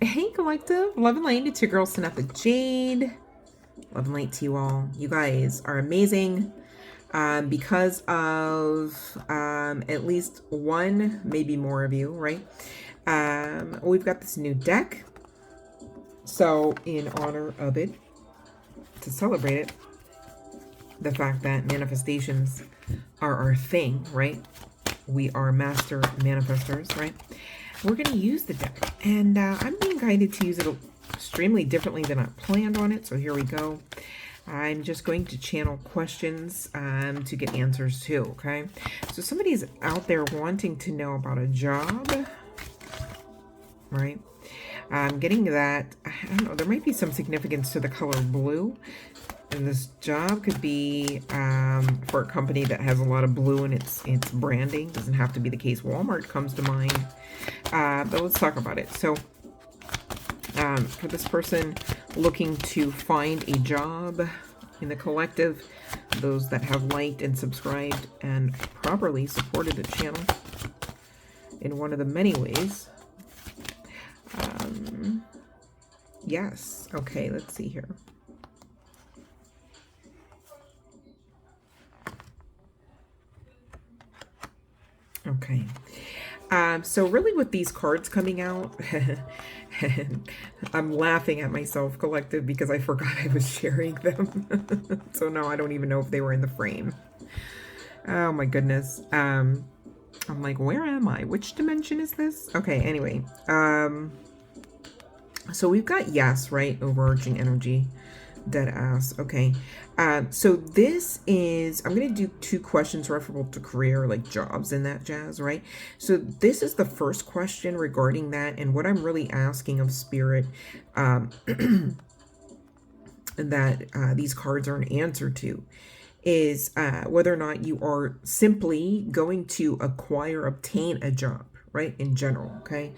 Hey, collective. Love and light. It's your girl, Samantha Jade. Love and light to you all. You guys are amazing. Because of at least one, maybe more of you, right? We've got this new deck. So, in honor of it, to celebrate it, the fact that manifestations are our thing, right? We are master manifestors, right? We're going to use the deck. And I'm being guided to use it extremely differently than I planned on it. So here we go. I'm just going to channel questions to get answers to, okay? So somebody's out there wanting to know about a job, right? I'm getting that, I don't know, there might be some significance to the color blue. And this job could be for a company that has a lot of blue in its branding. Doesn't have to be the case. Walmart comes to mind. But let's talk about it. So for this person looking to find a job in the collective, those that have liked and subscribed and properly supported the channel in one of the many ways. Yes. Okay, let's see here. Okay. So really with these cards coming out, I'm laughing at myself, collective, because I forgot I was sharing them. So now I don't even know if they were in the frame. Oh my goodness. I'm like, where am I? Which dimension is this? Okay, anyway. So we've got yes, right? Overarching energy. Dead ass. Okay. So this is, I'm going to do 2 questions referable to career, like jobs and that jazz, right? So this is the first question regarding that. And what I'm really asking of Spirit, that these cards are an answer to, is whether or not you are simply going to obtain a job, right? In general, okay?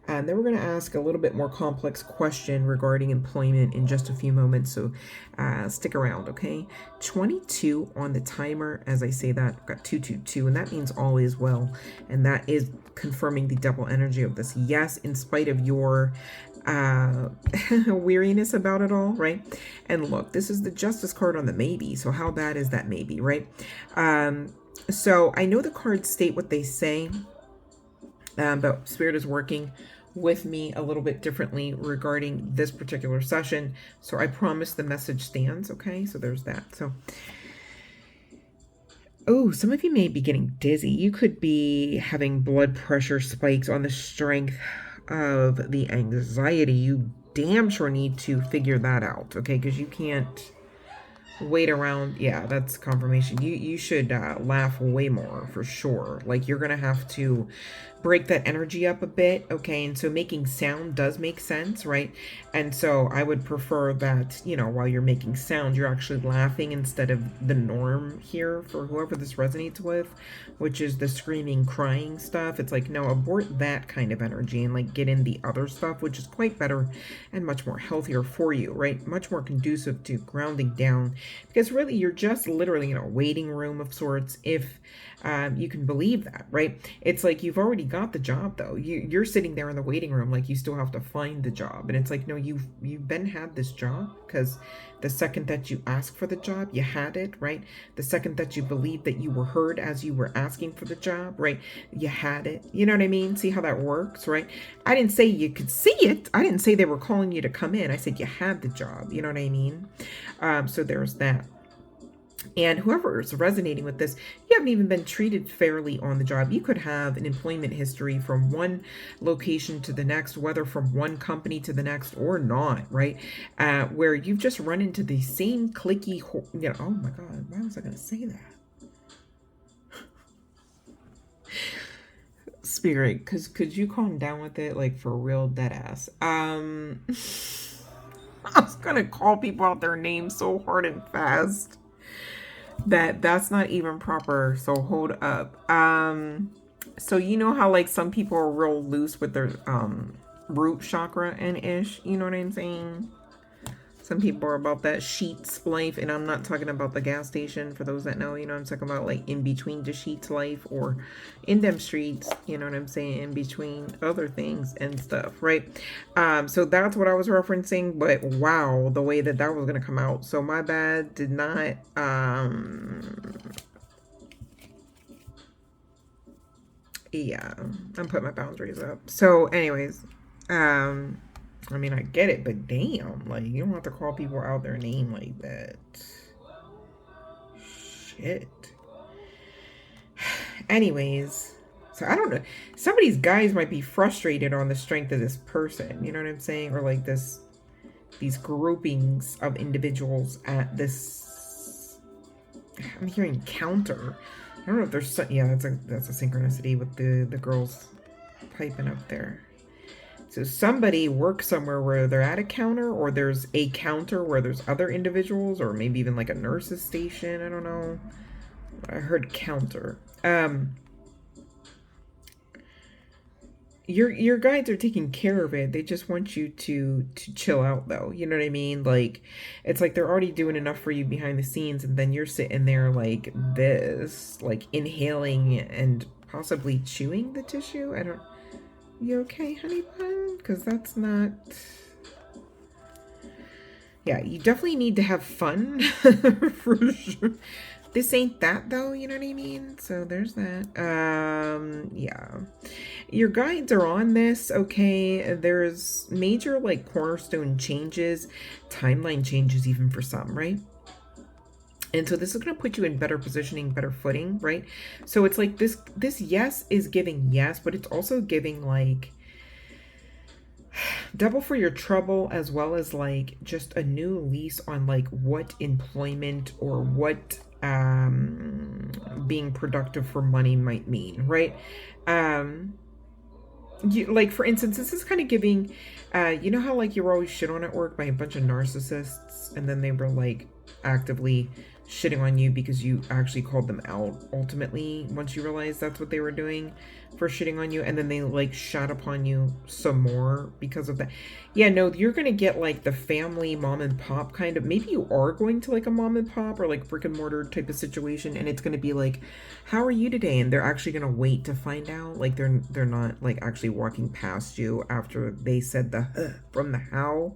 And then we're going to ask a little bit more complex question regarding employment in just a few moments. So stick around, okay? 22 on the timer. As I say that, I've got 222, and that means all is well. And that is confirming the double energy of this. Yes, in spite of your weariness about it all, right? And look, this is the Justice card on the maybe. So how bad is that maybe, right? So I know the cards state what they say. But Spirit is working with me a little bit differently regarding this particular session. So I promise the message stands, okay? So there's that. So, oh, some of you may be getting dizzy. You could be having blood pressure spikes on the strength of the anxiety. You damn sure need to figure that out, okay? Because you can't wait around. Yeah, that's confirmation. You should laugh way more for sure. Like, you're gonna have to break that energy up a bit, okay? And so making sound does make sense, right? And so I would prefer that, you know, while you're making sound, you're actually laughing instead of the norm here for whoever this resonates with, which is the screaming, crying stuff. It's like, no, abort that kind of energy and like get in the other stuff, which is quite better and much more healthier for you, right? Much more conducive to grounding down, because really you're just literally in a waiting room of sorts, if you can believe that, right? It's like you've already got the job, though. You're sitting there in the waiting room like you still have to find the job. And it's like, no, you've been had this job, because the second that you asked for the job, you had it, right? The second that you believed that you were heard as you were asking for the job, right? You had it. You know what I mean? See how that works, right? I didn't say you could see it. I didn't say they were calling you to come in. I said you had the job. You know what I mean? So there's that. And whoever is resonating with this, you haven't even been treated fairly on the job. You could have an employment history from one location to the next, whether from one company to the next or not, right? Where you've just run into the same clicky, you know, oh my God, why was I going to say that? Spirit, could you calm down with it, like for real, dead ass? I was going to call people out their names so hard and fast that's not even proper. So hold up. So you know how like some people are real loose with their root chakra and ish, you know what I'm saying? Some people are about that sheets life, and I'm not talking about the gas station. For those that know, you know, I'm talking about like in between the sheets life, or in them streets, you know what I'm saying, in between other things and stuff, right? So that's what I was referencing. But wow, the way that that was gonna come out. So my bad, did not. Yeah, I'm putting my boundaries up. So, anyways, I mean, I get it, but damn, like, you don't have to call people out their name like that. Shit. Anyways, so I don't know. Some of these guys might be frustrated on the strength of this person, you know what I'm saying? Or like these groupings of individuals at this, I'm hearing counter. I don't know if there's, yeah, that's a synchronicity with the girls piping up there. So somebody works somewhere where they're at a counter, or there's a counter where there's other individuals, or maybe even like a nurse's station. I don't know. I heard counter. Your guides are taking care of it. They just want you to chill out, though. You know what I mean? Like, it's like they're already doing enough for you behind the scenes, and then you're sitting there like this, like inhaling and possibly chewing the tissue. I don't. You okay, honey bun? Because that's not... Yeah, you definitely need to have fun. For sure. This ain't that, though, you know what I mean? So there's that. Yeah. Your guides are on this, okay? There's major, like, cornerstone changes, timeline changes even for some, right? And so this is going to put you in better positioning, better footing, right? So it's like this yes is giving yes, but it's also giving like double for your trouble, as well as like just a new lease on like what employment or what being productive for money might mean, right? Like for instance, this is kind of giving, you know how like you were always shit on at work by a bunch of narcissists, and then they were like actively shitting on you because you actually called them out ultimately once you realized that's what they were doing for shitting on you, and then they like shot upon you some more because of that. Yeah, no, you're gonna get like the family mom and pop kind of, maybe you are going to like a mom and pop or like brick and mortar type of situation, and it's gonna be like, how are you today? And they're actually gonna wait to find out. Like they're not like actually walking past you after they said the from the how,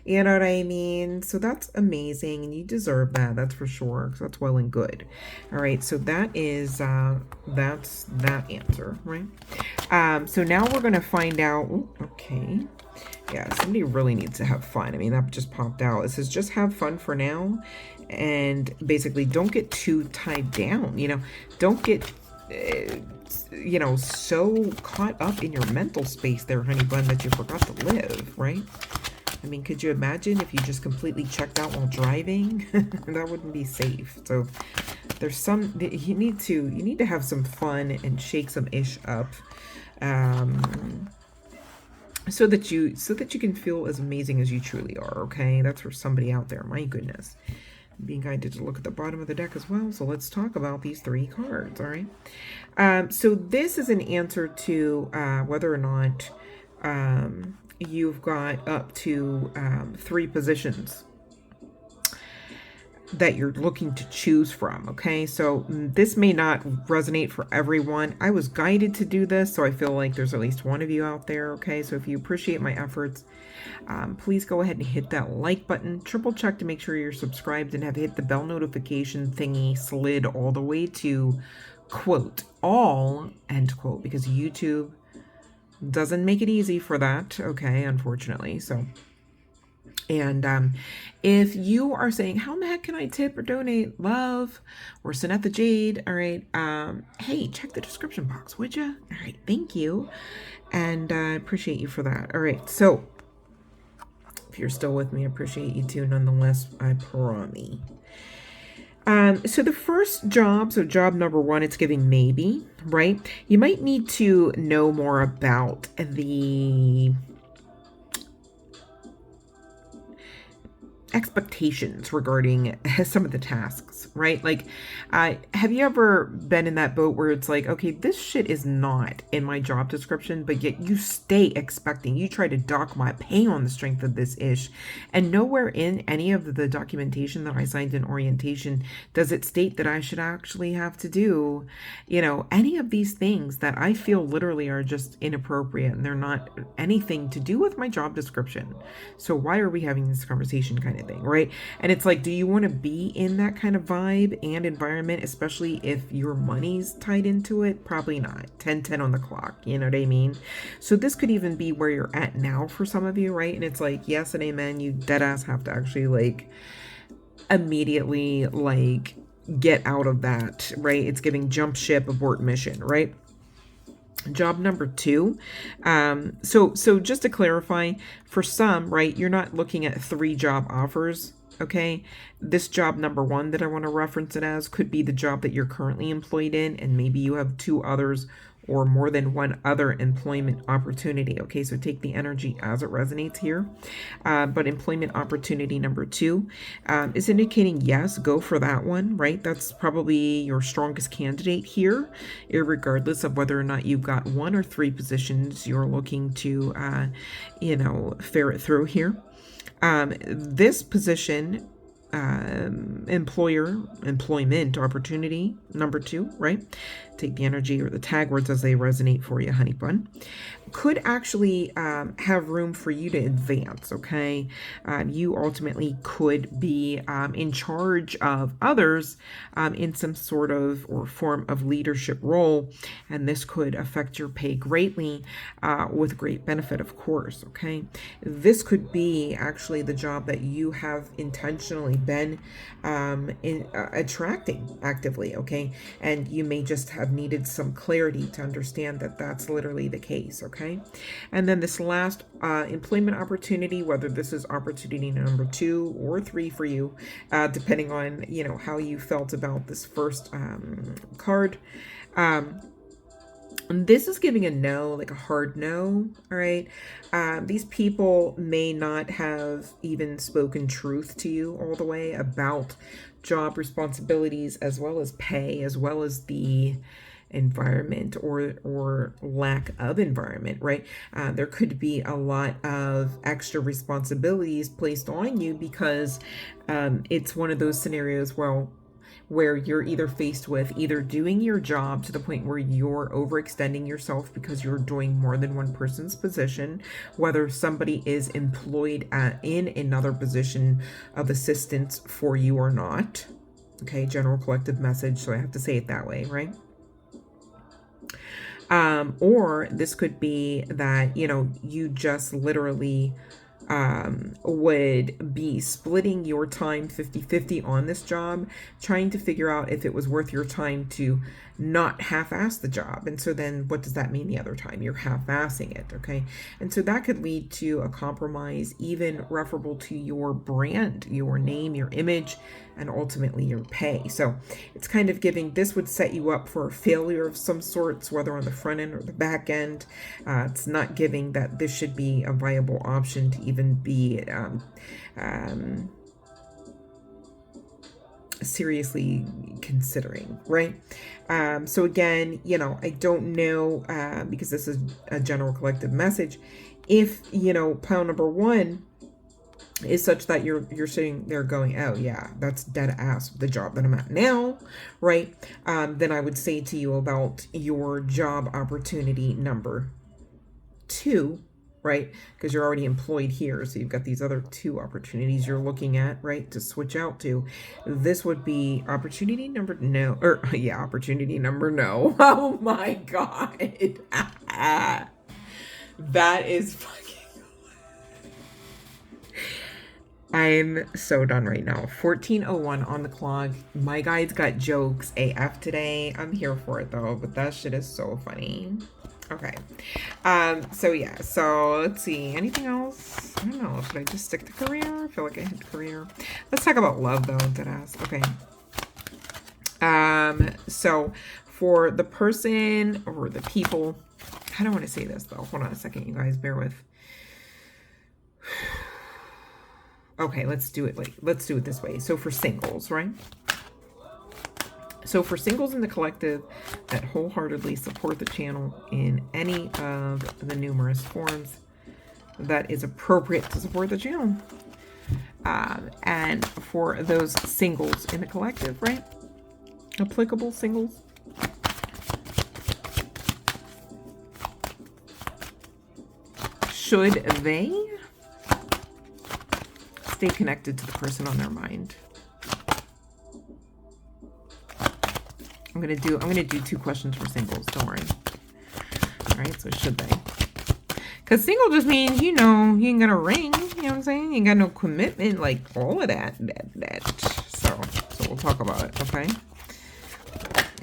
you know what I mean? So that's amazing, and you deserve that, that's for sure. So that's well and good. All right, so that is that's that answer, right? So now we're gonna find out. Ooh, okay, yeah, somebody really needs to have fun. I mean, that just popped out. It says just have fun for now, and basically don't get too tied down, you know, don't get you know, so caught up in your mental space there, honey bun, that you forgot to live, right? I mean, could you imagine if you just completely checked out while driving? That wouldn't be safe. So there's some, you need to have some fun and shake some ish up, so that you can feel as amazing as you truly are. Okay, that's for somebody out there. My goodness, I'm being guided to look at the bottom of the deck as well. So let's talk about these three cards. All right. So this is an answer to whether or not you've got up to 3 positions that you're looking to choose from. Okay, so this may not resonate for everyone. I was guided to do this, so I feel like there's at least one of you out there. Okay, so if you appreciate my efforts, please go ahead and hit that like button, triple check to make sure you're subscribed, and have hit the bell notification thingy slid all the way to quote all, end quote, because YouTube doesn't make it easy for that, okay, unfortunately. So, and if you are saying, how in the heck can I tip or donate, love, or send out the jade, all right, hey, check the description box, would you? All right, thank you, and I appreciate you for that. All right, so if you're still with me, I appreciate you too, nonetheless, I promise. So the first job, so job number 1, it's giving maybe, right? You might need to know more about the expectations regarding some of the tasks, right? Like, have you ever been in that boat where it's like, okay, this shit is not in my job description, but yet you stay expecting, you try to dock my pay on the strength of this ish, and nowhere in any of the documentation that I signed in orientation does it state that I should actually have to do, any of these things that I feel literally are just inappropriate and they're not anything to do with my job description. So why are we having this conversation kind of thing, right? And it's like, do you want to be in that kind of vibe and environment, especially if your money's tied into it? Probably not. 10:10 on the clock, you know what I mean? So this could even be where you're at now for some of you, right? And it's like, yes and amen, you dead ass have to actually like immediately like get out of that, right? It's giving jump ship, abort mission, right? Job number 2. So just to clarify, for some, right, you're not looking at 3 job offers. Okay, this job number 1 that I want to reference it as could be the job that you're currently employed in, and maybe you have 2 others or more than 1 other employment opportunity. Okay, so take the energy as it resonates here. But employment opportunity number 2 is indicating yes, go for that one, right? That's probably your strongest candidate here, regardless of whether or not you've got 1 or 3 positions you're looking to, ferret through here. This position, employment opportunity number 2, right? Take the energy or the tag words as they resonate for you, honey bun. Could actually have room for you to advance, okay? You ultimately could be in charge of others in some sort of or form of leadership role, and this could affect your pay greatly with great benefit, of course, okay? This could be actually the job that you have intentionally been attracting actively, okay? And you may just have needed some clarity to understand that that's literally the case, okay? And then this last employment opportunity, whether this is opportunity number 2 or 3 for you, depending on, how you felt about this first card. This is giving a no, like a hard no, all right? These people may not have even spoken truth to you all the way about job responsibilities, as well as pay, as well as the environment or lack of environment, right? There could be a lot of extra responsibilities placed on you because it's one of those scenarios where you're either faced with either doing your job to the point where you're overextending yourself because you're doing more than one person's position, whether somebody is employed in another position of assistance for you or not. Okay, general collective message, so I have to say it that way, right? Or this could be that, you just literally would be splitting your time 50-50 on this job, trying to figure out if it was worth your time to not half-ass the job. And so then what does that mean the other time? You're half-assing it, okay? And so that could lead to a compromise, even referable to your brand, your name, your image, and ultimately your pay. So it's kind of giving, this would set you up for a failure of some sorts, whether on the front end or the back end. It's not giving that this should be a viable option to even be seriously considering, right? So again, I don't know, because this is a general collective message, if, pile number 1 is such that you're sitting there going, oh yeah, that's dead ass the job that I'm at now, right? Then I would say to you about your job opportunity number 2, right? Because you're already employed here, so you've got these other 2 opportunities you're looking at, right, to switch out to. This would be opportunity number no. Oh my god. That is fucking, I'm so done right now. 14:01 on the clock. My guy's got jokes AF today. I'm here for it though, but that shit is so funny. Okay. So yeah, so let's see. Anything else? I don't know. Should I just stick to career? I feel like I hit career. Let's talk about love though, deadass. Okay. So for the person or the people, I don't want to say this though. Hold on a second, you guys, bear with. Okay, let's do it this way. So for singles, right? So for singles in the collective that wholeheartedly support the channel in any of the numerous forms that is appropriate to support the channel. And for those singles in the collective, right? Applicable singles. Should they stay connected to the person on their mind? I'm gonna do 2 questions for singles, don't worry. All right, so should they? Because single just means, you know, you ain't got a ring, you know what I'm saying? You ain't got no commitment, like all of that. So we'll talk about it, okay?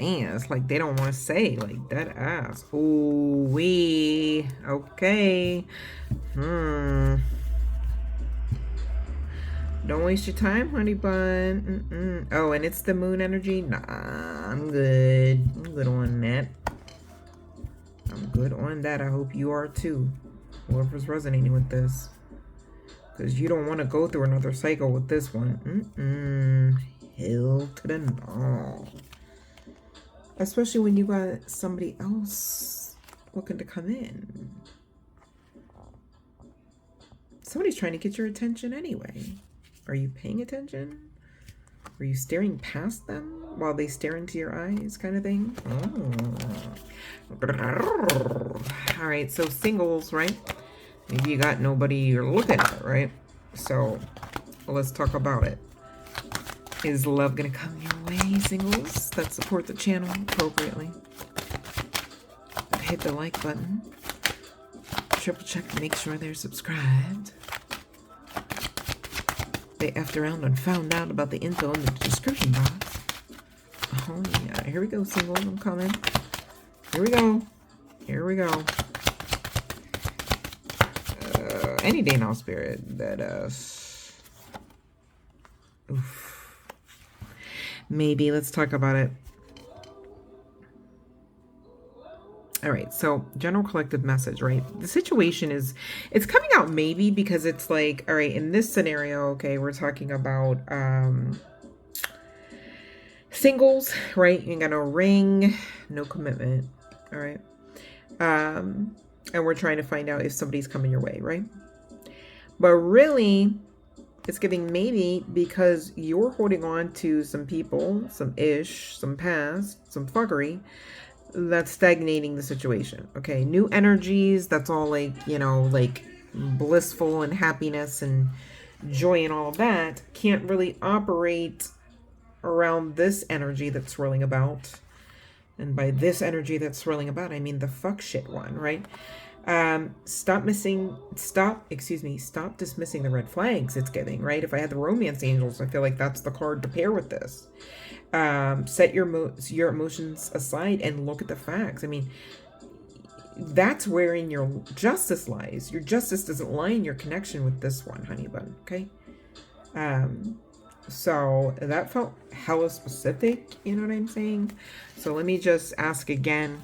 Man, it's like they don't want to say, like, that ass. Ooh, wee. Okay. Don't waste your time, honey bun. Oh, and it's the moon energy? Nah, I'm good. I'm good on that. I'm good on that. I hope you are too. Whoever's resonating with this. Because you don't want to go through another cycle with this one. Hell to the no. Especially when you got somebody else looking to come in. Somebody's trying to get your attention anyway. Are you paying attention? Are you staring past them while they stare into your eyes, kind of thing? All right, so singles, right? Maybe you got nobody you're looking at, right? So let's talk about it. Is love gonna come your way, singles that support the channel appropriately? Hit the like button. Triple check to make sure they're subscribed. They effed around and found out about the info in the description box. Oh yeah, here we go, singles. I'm coming. Here we go. Here we go. Any day now, spirit. That oof. Maybe let's talk about it. All right, so general collective message, right? The situation is, it's coming out maybe because it's like, all right, in this scenario, okay, we're talking about singles, right? You ain't got no ring, no commitment, all right? And we're trying to find out if somebody's coming your way, right? But really, it's giving maybe because you're holding on to some people, some ish, some past, some fuckery, that's stagnating the situation. Okay, new energies, that's all like, you know, like blissful and happiness and joy and all of that, can't really operate around this energy that's swirling about. And by this energy that's swirling about, I mean the fuck shit one, right? Stop dismissing the red flags it's giving, right? If I had the romance angels, I feel like that's the card to pair with this. Set your emotions aside and look at the facts. I mean, that's wherein your justice lies. Your justice doesn't lie in your connection with this one, honey bun, okay? So that felt hella specific, you know what I'm saying? So let me just ask again.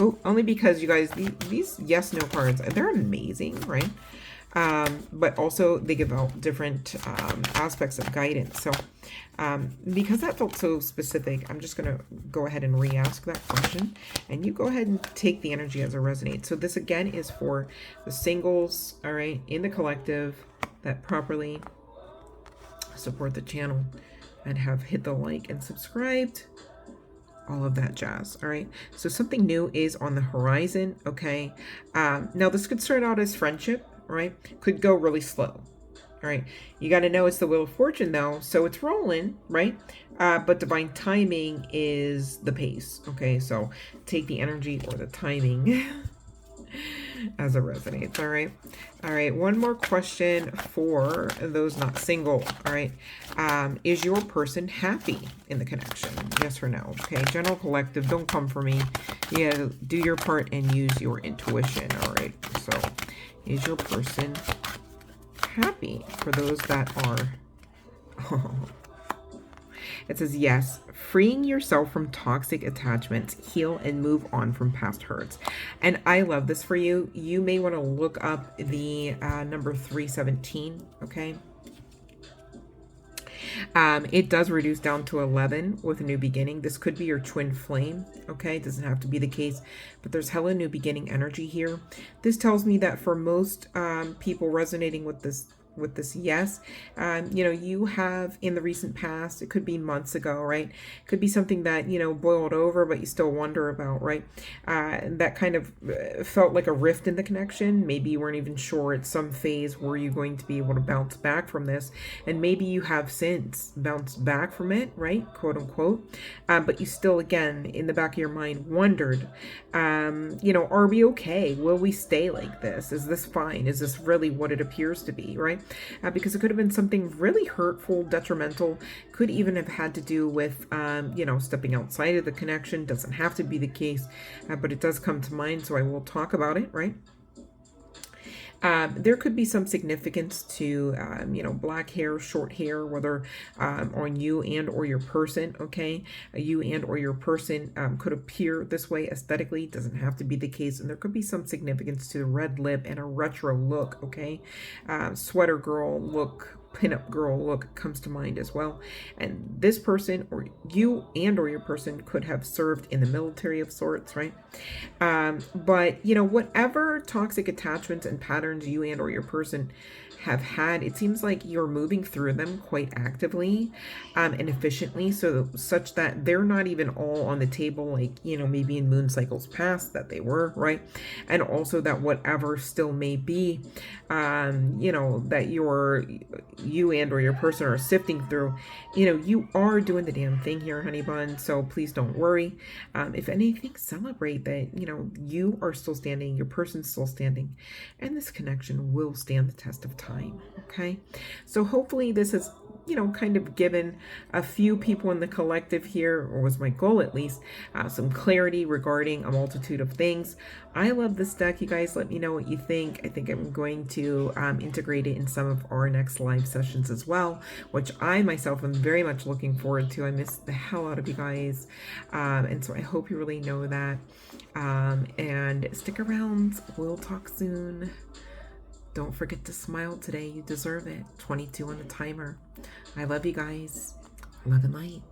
Oh, only because you guys, these yes, no cards, they're amazing, right? But also they give out different aspects of guidance. So because that felt so specific, I'm just going to go ahead and re-ask that question. And you go ahead and take the energy as it resonates. So this again is for the singles, all right, in the collective that properly support the channel and have hit the like and subscribed. All of that jazz. All right, so something new is on the horizon. Okay, now this could start out as friendship, right? Could go really slow. All right, you got to know it's the wheel of fortune though, so it's rolling, right? But divine timing is the pace. Okay, so take the energy or the timing as it resonates. All right, one more question for those not single. All right, is your person happy in the connection? Yes or no? Okay, general collective, don't come for me. Yeah, do your part and use your intuition. All right, so is your person happy? For those that are it says yes. Freeing yourself from toxic attachments, heal and move on from past hurts. And I love this for you. You may want to look up the number 317, okay? It does reduce down to 11 with a new beginning. This could be your twin flame, okay? It doesn't have to be the case, but there's hella new beginning energy here. This tells me that for most people resonating with this, yes, you have in the recent past, it could be months ago, right? It could be something that boiled over, but you still wonder about, right? That kind of felt like a rift in the connection. Maybe you weren't even sure at some phase were you going to be able to bounce back from this, and maybe you have since bounced back from it, right, quote unquote, but you still, again, in the back of your mind, wondered, are we okay? Will we stay like this? Is this fine? Is this really what it appears to be, right? Because it could have been something really hurtful, detrimental, could even have had to do with, stepping outside of the connection. Doesn't have to be the case, but it does come to mind, so I will talk about it, right? There could be some significance to, black hair, short hair, whether on you and or your person, okay? You and or your person could appear this way aesthetically. Doesn't have to be the case. And there could be some significance to the red lip and a retro look, okay? Sweater girl look, pinup girl look comes to mind as well. And this person, or you and or your person, could have served in the military of sorts, right? But whatever toxic attachments and patterns you and or your person have had, it seems like you're moving through them quite actively and efficiently, such that they're not even all on the table, like maybe in moon cycles past that they were, right? And also that whatever still may be, that you and or your person are sifting through, you are doing the damn thing here, honey bun. So please don't worry. If anything, celebrate that you are still standing, your person's still standing, and this connection will stand the test of time. Okay, so hopefully this has kind of given a few people in the collective here, or was my goal at least, some clarity regarding a multitude of things. I love this deck, you guys. Let me know what you think. I think I'm going to integrate it in some of our next live sessions as well, which I myself am very much looking forward to. I miss the hell out of you guys, and so I hope you really know that, and stick around. We'll talk soon. Don't forget to smile today. You deserve it. 22 on the timer. I love you guys. Love and light.